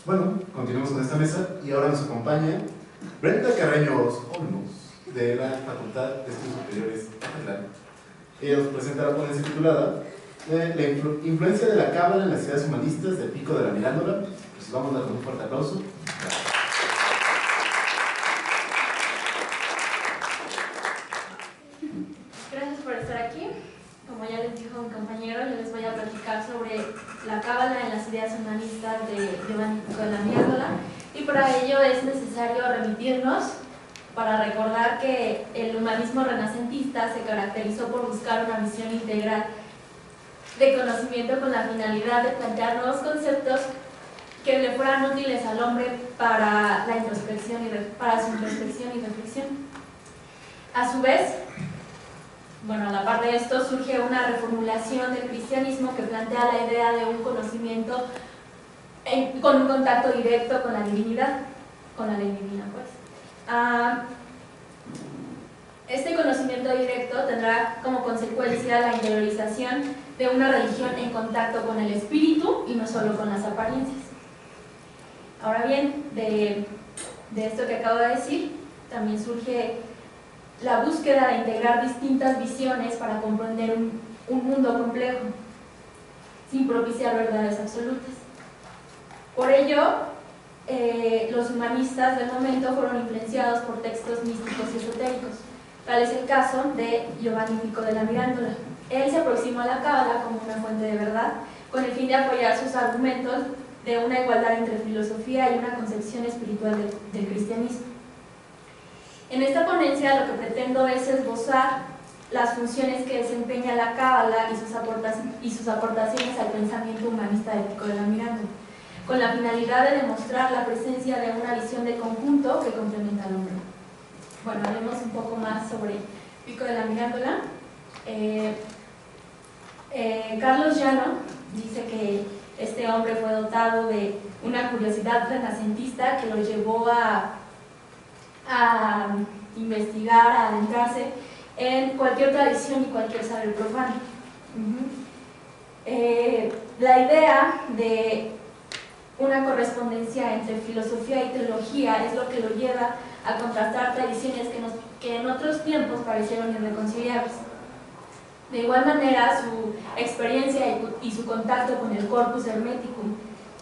Bueno, continuamos con esta mesa y ahora nos acompaña Brenda Carreño Olmos, de la Facultad de Estudios Superiores Atlán. Ella nos presenta la ponencia titulada La influencia de la cábala en las ideas humanistas de Pico de la Mirandola. Pues vamos a dar un fuerte aplauso. Gracias por estar aquí. Como ya les dijo mi compañero, yo les voy a platicar sobre la cábala en las ideas humanistas de Pico de la Mirandola, y para ello es necesario remitirnos para recordar que el humanismo renacentista se caracterizó por buscar una visión integral de conocimiento con la finalidad de plantear nuevos conceptos que le fueran útiles al hombre para la introspección para su introspección y reflexión. A su vez, a la par de esto, surge una reformulación del cristianismo que plantea la idea de un conocimiento con un contacto directo con la divinidad, con la ley divina, pues. Este conocimiento directo tendrá como consecuencia la interiorización de una religión en contacto con el espíritu y no solo con las apariencias. Ahora bien, de esto que acabo de decir, también surge la búsqueda de integrar distintas visiones para comprender un mundo complejo, sin propiciar verdades absolutas. Por ello, los humanistas del momento fueron influenciados por textos místicos y esotéricos. Tal es el caso de Giovanni Pico de la Mirandola. Él se aproximó a la cábala como una fuente de verdad, con el fin de apoyar sus argumentos de una igualdad entre filosofía y una concepción espiritual del cristianismo. En esta ponencia lo que pretendo es esbozar las funciones que desempeña la cábala y sus aportaciones al pensamiento humanista de Pico de la Mirandola, con la finalidad de demostrar la presencia de una visión de conjunto que complementa al hombre. Bueno, hablemos un poco más sobre Pico de la Mirandola. Carlos Llano dice que este hombre fue dotado de una curiosidad renacentista que lo llevó a investigar, a adentrarse en cualquier tradición y cualquier saber profano. La idea de una correspondencia entre filosofía y teología es lo que lo lleva a contrastar tradiciones que en otros tiempos parecieron irreconciliables. De igual manera, su experiencia y su contacto con el corpus hermeticum,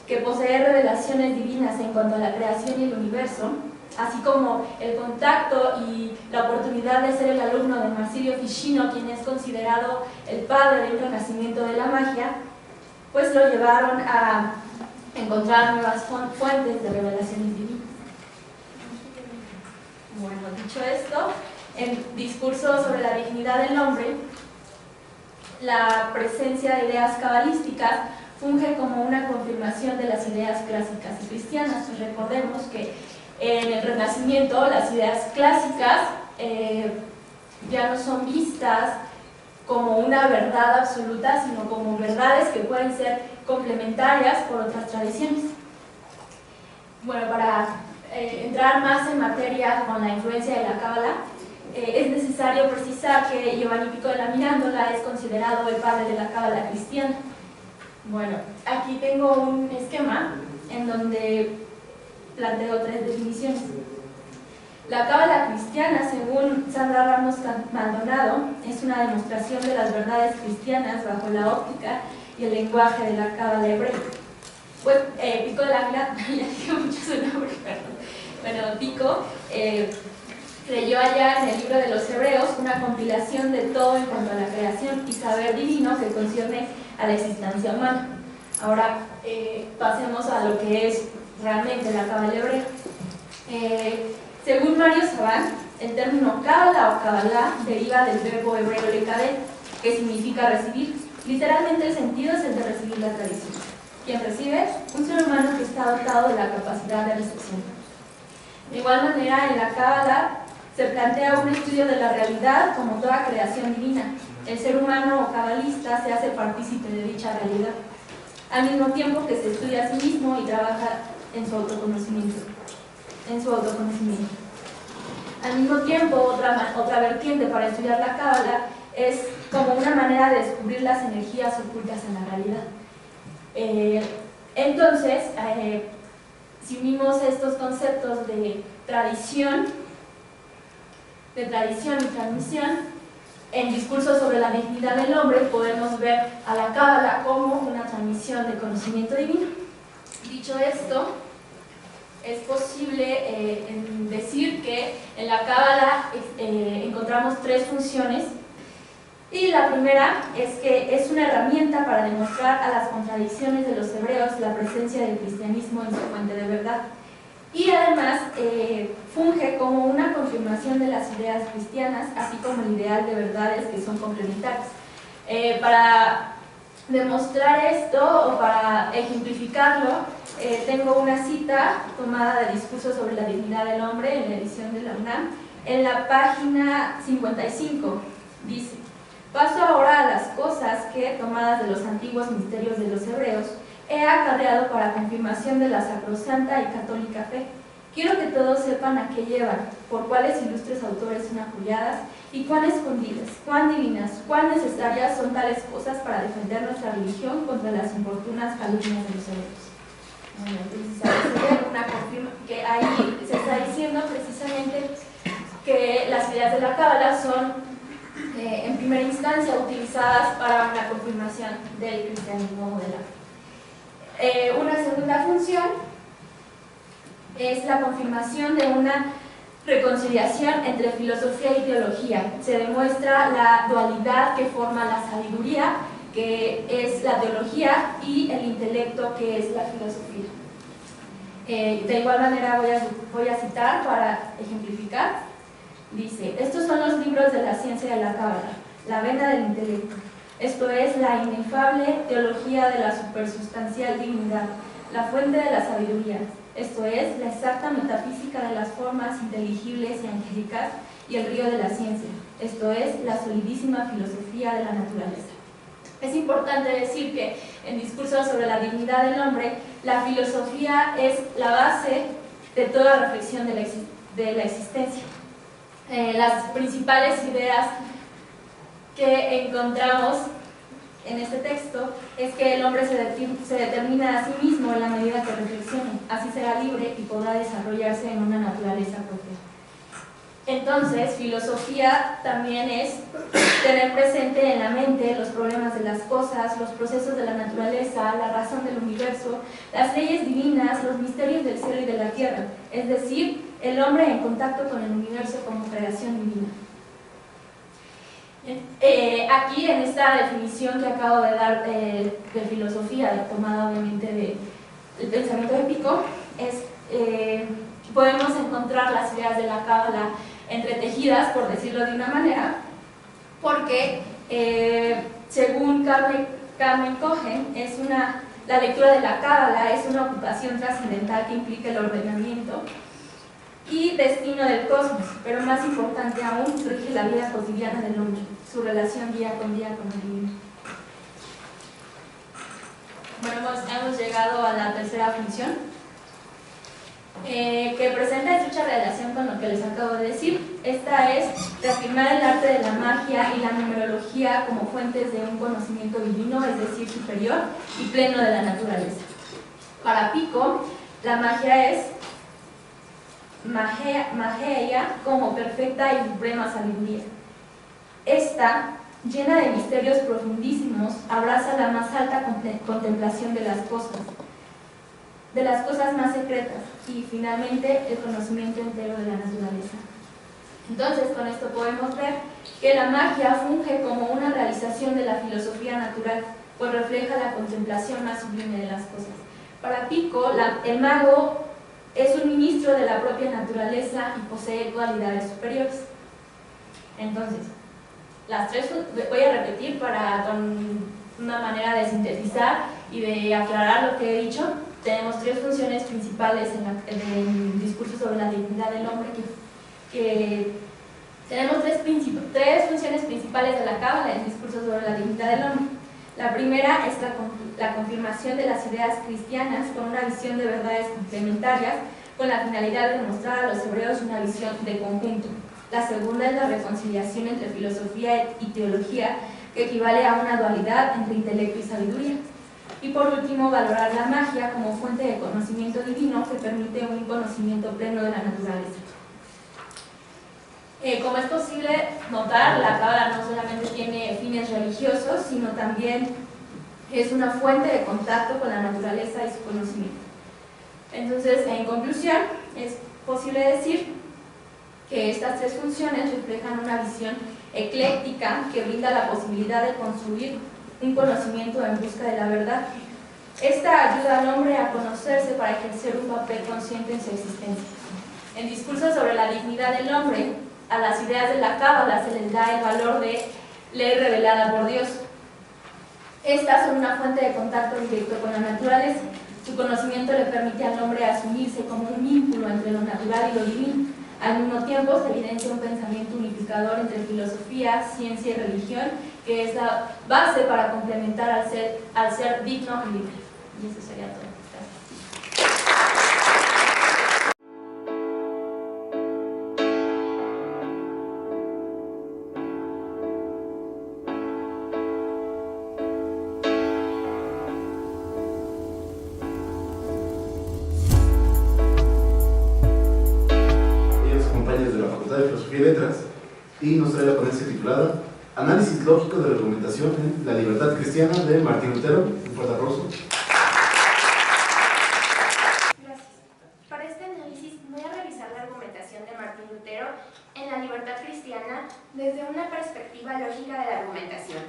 que posee revelaciones divinas en cuanto a la creación y el universo, así como el contacto y la oportunidad de ser el alumno de Marsilio Ficino, quien es considerado el padre del renacimiento de la magia, pues lo llevaron a encontrar nuevas fuentes de revelaciones divinas. Bueno, dicho esto, en Discurso sobre la dignidad del hombre, la presencia de ideas cabalísticas funge como una confirmación de las ideas clásicas y cristianas. Pues recordemos que en el Renacimiento las ideas clásicas ya no son vistas como una verdad absoluta, sino como verdades que pueden ser complementarias por otras tradiciones. Bueno, para entrar más en materia con la influencia de la cábala, es necesario precisar que Giovanni Pico de la Mirandola es considerado el padre de la cábala cristiana. Bueno, aquí tengo un esquema en donde planteo tres definiciones. La cábala cristiana, según Sandra Ramos Maldonado, es una demostración de las verdades cristianas bajo la óptica y el lenguaje de la cábala hebrea. Pues, Pico de la Mirandola, ya dije mucho su nombre, perdón. Bueno, Pico creyó allá en el libro de los Hebreos una compilación de todo en cuanto a la creación y saber divino que concierne a la existencia humana. Ahora pasemos a lo que es realmente la cábala hebrea. Según Mario Sabán, el término cábala o cabalá deriva del verbo hebreo lekabel, que significa recibir. Literalmente el sentido es el de recibir la tradición. Quien recibe, un ser humano que está dotado de la capacidad de recepción. De igual manera, en la cábala se plantea un estudio de la realidad como toda creación divina. El ser humano o cabalista se hace partícipe de dicha realidad, al mismo tiempo que se estudia a sí mismo y trabaja en su autoconocimiento. Al mismo tiempo, otra vertiente para estudiar la cábala es como una manera de descubrir las energías ocultas en la realidad. Entonces, si unimos estos conceptos de tradición y transmisión, en discursos sobre la dignidad del hombre podemos ver a la Cábala como una transmisión de conocimiento divino. Dicho esto, es posible decir que en la Cábala encontramos tres funciones, y la primera es que es una herramienta para demostrar a las contradicciones de los hebreos la presencia del cristianismo en su fuente de verdad, y además funge como una confirmación de las ideas cristianas, así como el ideal de verdades que son complementarias. Para demostrar esto, o para ejemplificarlo, tengo una cita tomada de Discurso sobre la dignidad del hombre en la edición de la UNAM, en la página 55. Dice: paso ahora a las cosas que, tomadas de los antiguos misterios de los hebreos, he acarreado para confirmación de la sacrosanta y católica fe. Quiero que todos sepan a qué llevan, por cuáles ilustres autores son apoyadas, y cuán escondidas, cuán divinas, cuán necesarias son tales cosas para defender nuestra religión contra las importunas calumnias de los hebreos. Bueno, entonces que ahí se está diciendo precisamente que las ideas de la Cábala son en primera instancia utilizadas para una confirmación del cristianismo moderno. Una segunda función es la confirmación de una reconciliación entre filosofía y teología. Se demuestra la dualidad que forma la sabiduría, que es la teología, y el intelecto, que es la filosofía. De igual manera voy a citar para ejemplificar. Dice: estos son los libros de la ciencia de la Cábala, la vena del intelecto. Esto es la inefable teología de la supersustancial dignidad, la fuente de la sabiduría. Esto es la exacta metafísica de las formas inteligibles y angélicas, y el río de la ciencia. Esto es la solidísima filosofía de la naturaleza. Es importante decir que en Discursos sobre la dignidad del hombre, la filosofía es la base de toda reflexión de la existencia. Las principales ideas que encontramos en este texto es que el hombre se determina a sí mismo en la medida que reflexione, así será libre y podrá desarrollarse en una naturaleza propia. Entonces, filosofía también es tener presente en la mente los problemas de las cosas, los procesos de la naturaleza, la razón del universo, las leyes divinas, los misterios del cielo y de la tierra, es decir, el hombre en contacto con el universo como creación divina. Aquí, en esta definición que acabo de dar de filosofía, tomada obviamente del pensamiento épico, podemos encontrar las ideas de la Cábala entretejidas, por decirlo de una manera, porque según Carmen Cohen, la lectura de la Cábala es una ocupación trascendental que implica el ordenamiento y destino del cosmos, pero más importante aún, rige la vida cotidiana del hombre, su relación día con el divino. Bueno, hemos llegado a la tercera función, que presenta estrecha relación con lo que les acabo de decir. Esta es reafirmar el arte de la magia y la numerología como fuentes de un conocimiento divino, es decir, superior y pleno de la naturaleza. Para Pico, la magia es magia como perfecta y suprema sabiduría. Esta, llena de misterios profundísimos, abraza la más alta contemplación de las cosas más secretas, y finalmente el conocimiento entero de la naturaleza. Entonces, con esto podemos ver que la magia funge como una realización de la filosofía natural, pues refleja la contemplación más sublime de las cosas. Para Pico, el mago es un ministro de la propia naturaleza y posee cualidades superiores. Entonces, las tres, voy a repetir con una manera de sintetizar y de aclarar lo que he dicho. Tenemos tres funciones principales en el Discurso sobre la dignidad del hombre, tenemos tres funciones principales de la Cábala en el Discurso sobre la dignidad del hombre. La primera es la confirmación de las ideas cristianas con una visión de verdades complementarias, con la finalidad de demostrar a los hebreos una visión de conjunto. La segunda es la reconciliación entre filosofía y teología, que equivale a una dualidad entre intelecto y sabiduría. Y por último, valorar la magia como fuente de conocimiento divino que permite un conocimiento pleno de la naturaleza. Como es posible notar, la cábala no solamente tiene fines religiosos, sino también es una fuente de contacto con la naturaleza y su conocimiento. Entonces, en conclusión, es posible decir que estas tres funciones reflejan una visión ecléctica que brinda la posibilidad de construir un conocimiento en busca de la verdad. Esta ayuda al hombre a conocerse para ejercer un papel consciente en su existencia. En discursos sobre la dignidad del hombre, a las ideas de la cábala se les da el valor de ley revelada por Dios. Estas son una fuente de contacto directo con la naturaleza. Su conocimiento le permite al hombre asumirse como un vínculo entre lo natural y lo divino. Al mismo tiempo se evidencia un pensamiento unificador entre filosofía, ciencia y religión, que es la base para complementar al ser digno y libre. Y eso sería todo. De la Facultad de Filosofía y Letras, y nos trae la ponencia titulada Análisis lógico de la argumentación en la libertad cristiana de Martín Lutero. Un fuerte aplauso. Gracias. Para este análisis voy a revisar la argumentación de Martín Lutero en la libertad cristiana desde una perspectiva lógica de la argumentación.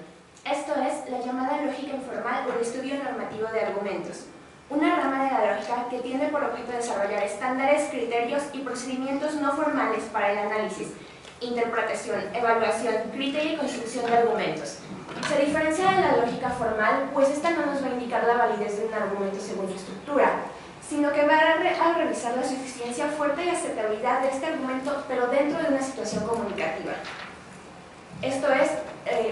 Esto es la llamada lógica informal o el estudio normativo de argumentos. Una rama de la lógica que tiene por objeto desarrollar estándares, criterios y procedimientos no formales para el análisis, interpretación, evaluación, criterio y construcción de argumentos. Se diferencia de la lógica formal, pues esta no nos va a indicar la validez de un argumento según su estructura, sino que va a revisar la suficiencia fuerte y aceptabilidad de este argumento, pero dentro de una situación comunicativa. Esto es,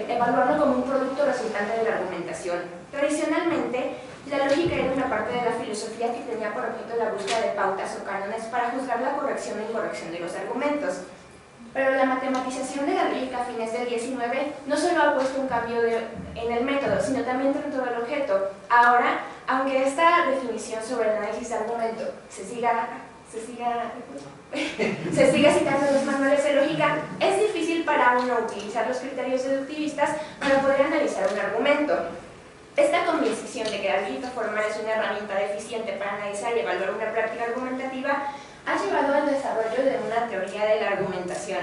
evaluarlo como un producto resultante de la argumentación. Tradicionalmente, la lógica era una parte de la filosofía que tenía por objeto la búsqueda de pautas o cánones para juzgar la corrección o incorrección de los argumentos. Pero la matematización de la lógica a fines del XIX no solo ha puesto un cambio en el método, sino también dentro del objeto. Ahora, aunque esta definición sobre el análisis de argumento se siga citando en los manuales de lógica, es difícil para uno utilizar los criterios deductivistas para poder analizar un argumento. Esta convicción de que la lógica formal es una herramienta deficiente para analizar y evaluar una práctica argumentativa ha llevado al desarrollo de una teoría de la argumentación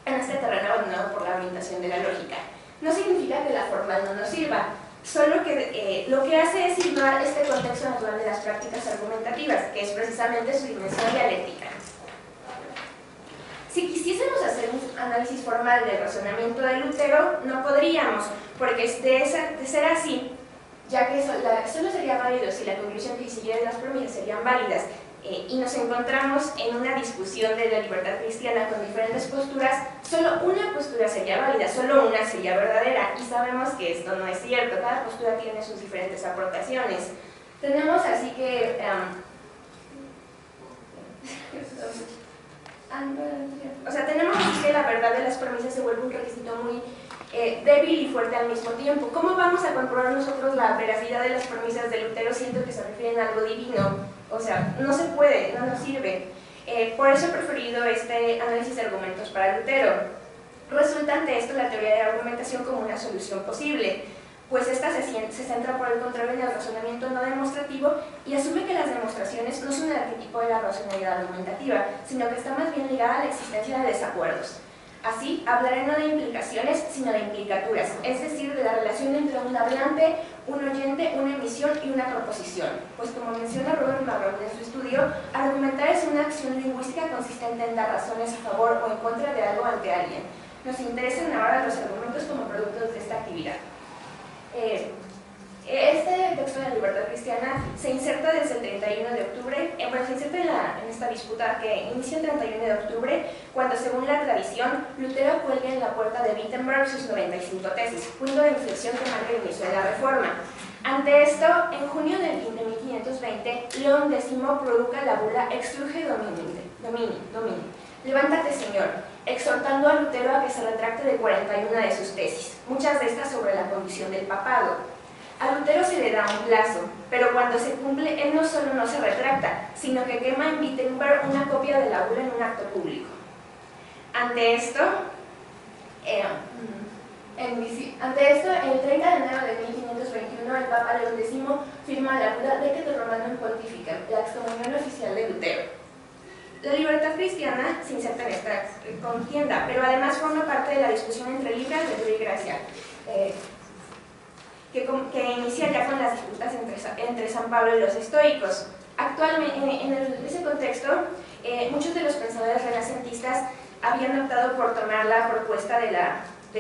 en este terreno abandonado por la orientación de la lógica. No significa que la formal no nos sirva, solo que lo que hace es ignorar este contexto natural de las prácticas argumentativas, que es precisamente su dimensión dialéctica. Si quisiésemos hacer un análisis formal del razonamiento de Lutero, no podríamos, porque de ser así, ya que solo sería válido si la conclusión que siguiera de las premisas serían válidas, y nos encontramos en una discusión de la libertad cristiana con diferentes posturas, solo una postura sería válida, solo una sería verdadera, y sabemos que esto no es cierto, cada postura tiene sus diferentes aportaciones. Tenemos así que... tenemos así que la verdad de las premisas se vuelve un requisito muy débil y fuerte al mismo tiempo. ¿Cómo vamos a comprobar nosotros la veracidad de las premisas de Lutero siendo que se refieren a algo divino? O sea, no se puede, no nos sirve. Por eso he preferido este análisis de argumentos para Lutero. Resulta ante esto la teoría de la argumentación como una solución posible, pues esta se centra por el contrario en el razonamiento no demostrativo y asume que las demostraciones no son el arquetipo de la racionalidad argumentativa, sino que está más bien ligada a la existencia de desacuerdos. Así, hablaré no de implicaciones, sino de implicaturas, es decir, de la relación entre un hablante, un oyente, una emisión y una proposición. Pues como menciona Robert Barron en su estudio, argumentar es una acción lingüística consistente en dar razones a favor o en contra de algo ante alguien. Nos interesan ahora los argumentos como productos de esta actividad. Este texto de la libertad cristiana se inserta desde el 31 de octubre, se inserta en esta disputa que inicia el 31 de octubre, cuando según la tradición, Lutero cuelga en la puerta de Wittenberg sus 95 tesis, punto de inflexión que marca el inicio de la reforma. Ante esto, en junio de 1520, León X produca la bula Exsurge Domini, levántate Señor, exhortando a Lutero a que se retracte de 41 de sus tesis, muchas de estas sobre la condición del papado. A Lutero se le da un plazo, pero cuando se cumple, él no solo no se retracta, sino que quema en Wittenberg una copia de la bula en un acto público. Ante esto, el 30 de enero de 1521, el Papa León X firma la bula Decretum Romanum Pontificem, la excomunión oficial de Lutero. La libertad cristiana se inserta en esta contienda, pero además forma parte de la discusión entre libre albedrío y gracia, que inicia ya con las disputas entre San Pablo y los estoicos. Actualmente, en ese contexto, muchos de los pensadores renacentistas habían optado por tomar la propuesta del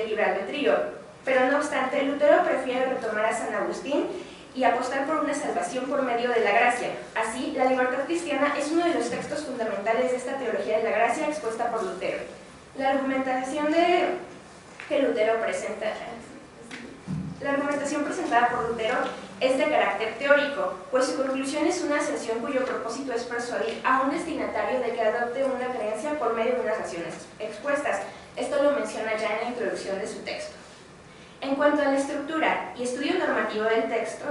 libre albedrío, pero no obstante, Lutero prefiere retomar a San Agustín y apostar por una salvación por medio de la gracia. Así, la libertad cristiana es uno de los textos fundamentales de esta teología de la gracia expuesta por Lutero. La argumentación presentada por Lutero es de carácter teórico, pues su conclusión es una asserción cuyo propósito es persuadir a un destinatario de que adopte una creencia por medio de unas razones expuestas. Esto lo menciona ya en la introducción de su texto. En cuanto a la estructura y estudio normativo del texto,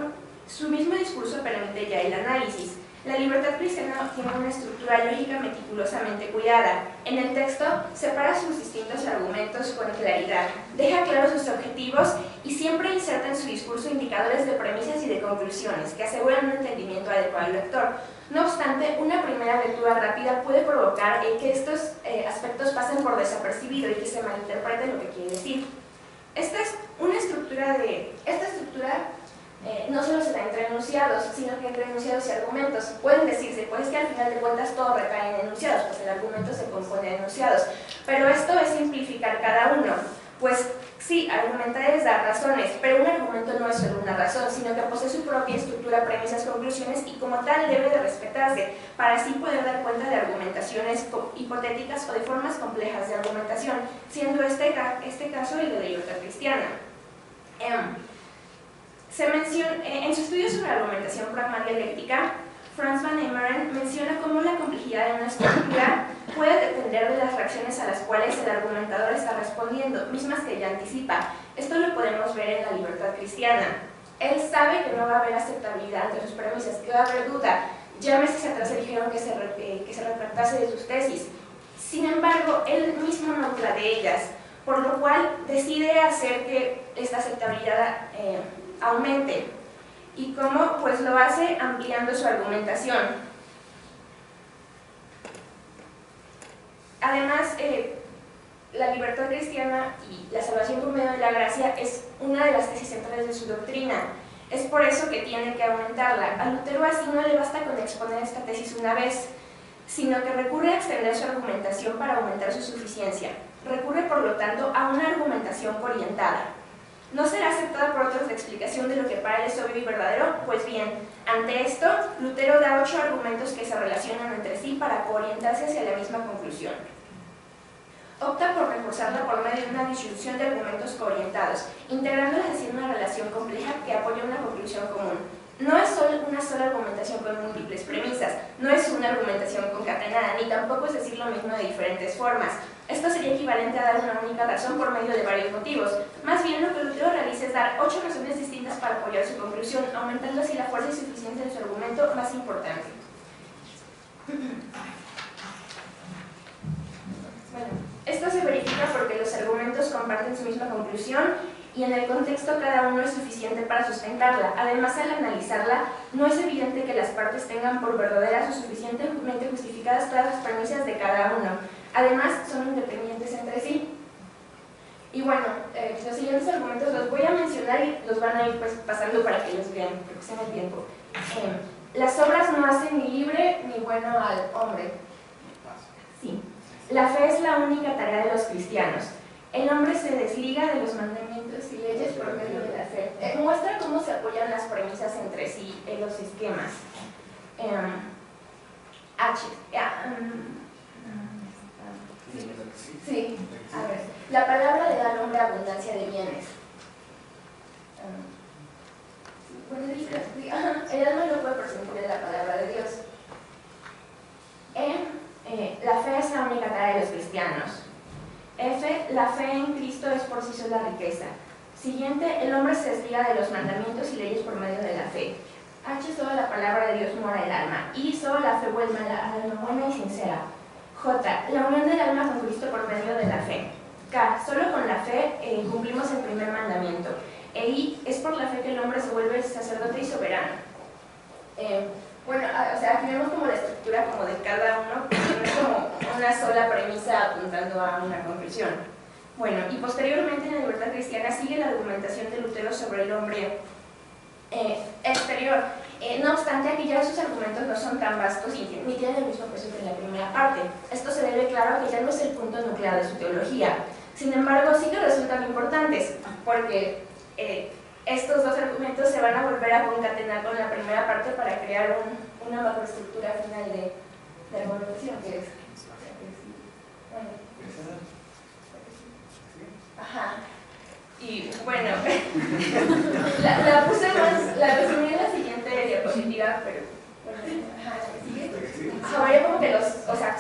su mismo discurso permite ya el análisis. La libertad cristiana tiene una estructura lógica meticulosamente cuidada. En el texto separa sus distintos argumentos con claridad, deja claros sus objetivos y siempre inserta en su discurso indicadores de premisas y de conclusiones que aseguran un entendimiento adecuado al lector. No obstante, una primera lectura rápida puede provocar que estos aspectos pasen por desapercibido y que se malinterprete lo que quiere decir. Esta estructura no solo se da entre enunciados, sino que entre enunciados y argumentos. Pueden decirse, pues que al final de cuentas todo recae en enunciados, pues el argumento se compone de enunciados. Pero esto es simplificar cada uno. Pues sí, argumentar es dar razones, pero un argumento no es solo una razón, sino que posee su propia estructura, premisas, conclusiones y como tal debe de respetarse, para así poder dar cuenta de argumentaciones hipotéticas o de formas complejas de argumentación, siendo este caso el de la libertad cristiana. En su estudio sobre argumentación pragmadialéctica, Franz van Heemeren menciona cómo la complejidad de una estructura puede depender de las reacciones a las cuales el argumentador está respondiendo, mismas que ella anticipa. Esto lo podemos ver en la libertad cristiana. Él sabe que no va a haber aceptabilidad ante sus premisas, que va a haber duda. Ya meses atrás le dijeron que se retractase de sus tesis. Sin embargo, él mismo no duda de ellas, por lo cual decide hacer que esta aceptabilidad aumente. ¿Y cómo? Pues lo hace ampliando su argumentación. Además, la libertad cristiana y la salvación por medio de la gracia es una de las tesis centrales de su doctrina. Es por eso que tiene que aumentarla. A Lutero así no le basta con exponer esta tesis una vez, sino que recurre a extender su argumentación para aumentar su suficiencia. Recurre, por lo tanto, a una argumentación orientada. ¿No será aceptada por otros la explicación de lo que para él es obvio y verdadero? Pues bien, ante esto, Lutero da 8 argumentos que se relacionan entre sí para orientarse hacia la misma conclusión. Opta por reforzarla por medio de una distribución de argumentos coorientados, integrándolas hacia una relación compleja que apoya una conclusión común. No es solo una sola argumentación con múltiples premisas, no es una argumentación concatenada, ni tampoco es decir lo mismo de diferentes formas. Esto sería equivalente a dar una única razón por medio de varios motivos. Más bien, lo que Lutero realiza es dar 8 razones distintas para apoyar su conclusión, aumentando así la fuerza y suficiencia de su argumento más importante. Bueno, esto se verifica porque los argumentos comparten su misma conclusión y en el contexto cada uno es suficiente para sustentarla. Además, al analizarla, no es evidente que las partes tengan por verdaderas o suficientemente justificadas todas las premisas de cada uno. Además, son independientes entre sí. Y bueno, los siguientes argumentos los voy a mencionar y los van a ir pues, pasando para que los vean, porque se me el tiempo. Las obras no hacen ni libre ni bueno al hombre. Sí. La fe es la única tarea de los cristianos. El hombre se desliga de los mandamientos y leyes por medio de la fe. Muestra cómo se apoyan las premisas entre sí en los esquemas. Sí, a ver. La palabra le da al hombre abundancia de bienes. El alma no puede prescindir de la palabra de Dios. La fe es la única tarea de los cristianos. F. La fe en Cristo es por sí sola riqueza. Siguiente, el hombre se desliga de los mandamientos y leyes por medio de la fe. H, solo la palabra de Dios mora el alma. I, solo la fe vuelve al alma buena y sincera. J, la unión del alma con Cristo por medio de la fe. K, solo con la fe cumplimos el primer mandamiento. E I, es por la fe que el hombre se vuelve sacerdote y soberano. Bueno, o sea, aquí vemos como la estructura como de cada uno, que no es como una sola premisa apuntando a una conclusión. Bueno, y posteriormente en la libertad cristiana sigue la argumentación de Lutero sobre el hombre exterior. No obstante, aquí ya sus argumentos no son tan vastos y ni tienen el mismo peso que en la primera parte. Esto se debe, claro, a que ya no es el punto nuclear de su teología. Sin embargo, sí que resultan importantes, porque estos dos argumentos se van a volver a concatenar con la primera parte para crear una macroestructura final de argumentación, que es... Bueno. Ajá. Y bueno, la puse más, la resumí en la siguiente diapositiva, pero bueno, ajá, ¿sigue? Ahora como que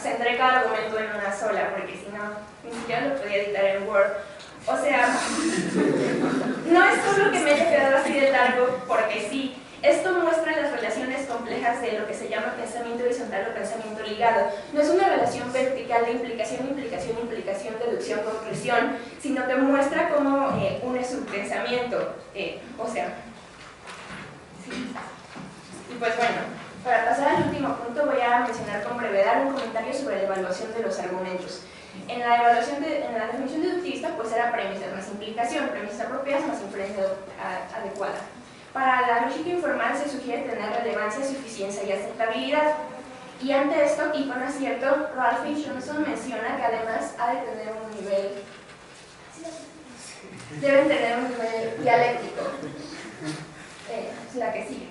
centré cada argumento en una sola, porque si no, ni siquiera lo podía editar en Word. O sea, no es solo que me haya quedado así de largo, porque sí. Esto muestra las relaciones complejas de lo que se llama pensamiento horizontal o pensamiento ligado. No es una relación vertical de implicación, implicación, implicación, deducción, conclusión, sino que muestra cómo une su pensamiento. O sea, sí. Y pues bueno, para pasar al último punto voy a mencionar con brevedad un comentario sobre la evaluación de los argumentos. En la definición deductivista pues era premisas más implicación, premisas apropiadas más inferencia adecuada. Para la lógica informal se sugiere tener relevancia, suficiencia y aceptabilidad. Y ante esto, y con acierto, Ralph H. Johnson menciona que además ha de tener un nivel, deben tener un nivel dialéctico. Es la que sigue.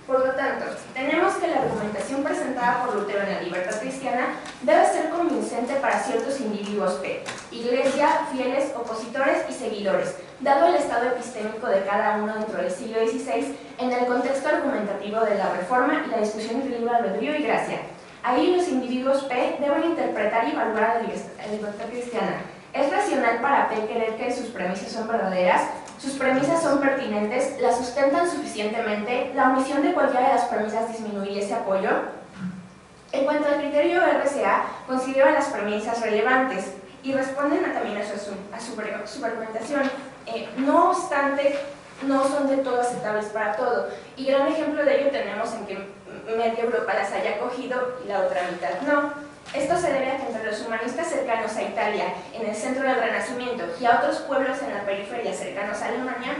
Por lo tanto, tenemos que la argumentación presentada por Lutero en la libertad cristiana debe ser convincente para ciertos individuos P, iglesia, fieles, opositores y seguidores, dado el estado epistémico de cada uno dentro del siglo XVI en el contexto argumentativo de la Reforma y la discusión entre libre albedrío y gracia. Ahí los individuos P deben interpretar y evaluar la libertad cristiana. ¿Es racional para P creer que sus premisas son verdaderas? ¿Sus premisas son pertinentes? ¿Las sustentan suficientemente? ¿La omisión de cualquiera de las premisas disminuye ese apoyo? En cuanto al criterio RCA, considera las premisas relevantes y responden también a su argumentación. No obstante, no son de todo aceptables para todo. Y gran ejemplo de ello tenemos en que media Europa las haya cogido y la otra mitad no. Esto se debe a que entre los humanistas cercanos a Italia, en el centro del Renacimiento, y a otros pueblos en la periferia cercanos a Alemania,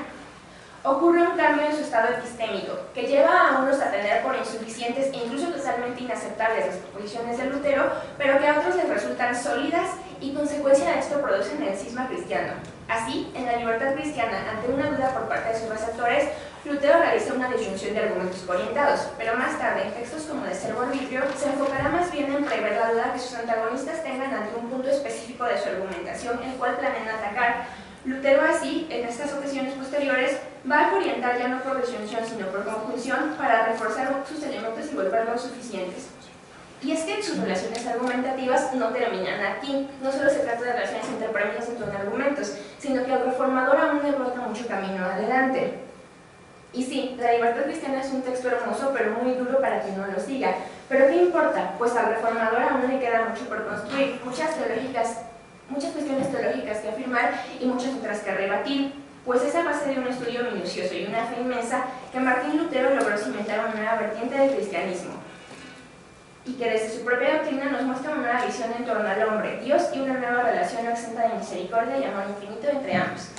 ocurre un cambio en su estado epistémico, que lleva a unos a tener por insuficientes e incluso totalmente inaceptables las proposiciones de Lutero, pero que a otros les resultan sólidas y consecuencia de esto producen el cisma cristiano. Así, en la libertad cristiana, ante una duda por parte de sus receptores, Lutero realiza una disyunción de argumentos orientados, pero más tarde, en textos como de Servo Arbitrio, se enfocará más bien en prever la duda que sus antagonistas tengan ante un punto específico de su argumentación, el cual planean atacar. Lutero así, en estas ocasiones posteriores, va a orientar ya no por disyunción sino por conjunción para reforzar sus elementos y volverlos suficientes. Y es que sus relaciones argumentativas no terminan aquí. No solo se trata de relaciones entre premisas entre argumentos, sino que el reformador aún le brota mucho camino adelante. Y sí, la libertad cristiana es un texto hermoso, pero muy duro para quien no lo siga. ¿Pero qué importa? Pues al reformador aún le queda mucho por construir, muchas cuestiones teológicas que afirmar y muchas otras que rebatir, pues es a base de un estudio minucioso y una fe inmensa que Martín Lutero logró cimentar una nueva vertiente del cristianismo, y que desde su propia doctrina nos muestra una nueva visión en torno al hombre, Dios y una nueva relación exenta de misericordia y amor infinito entre ambos.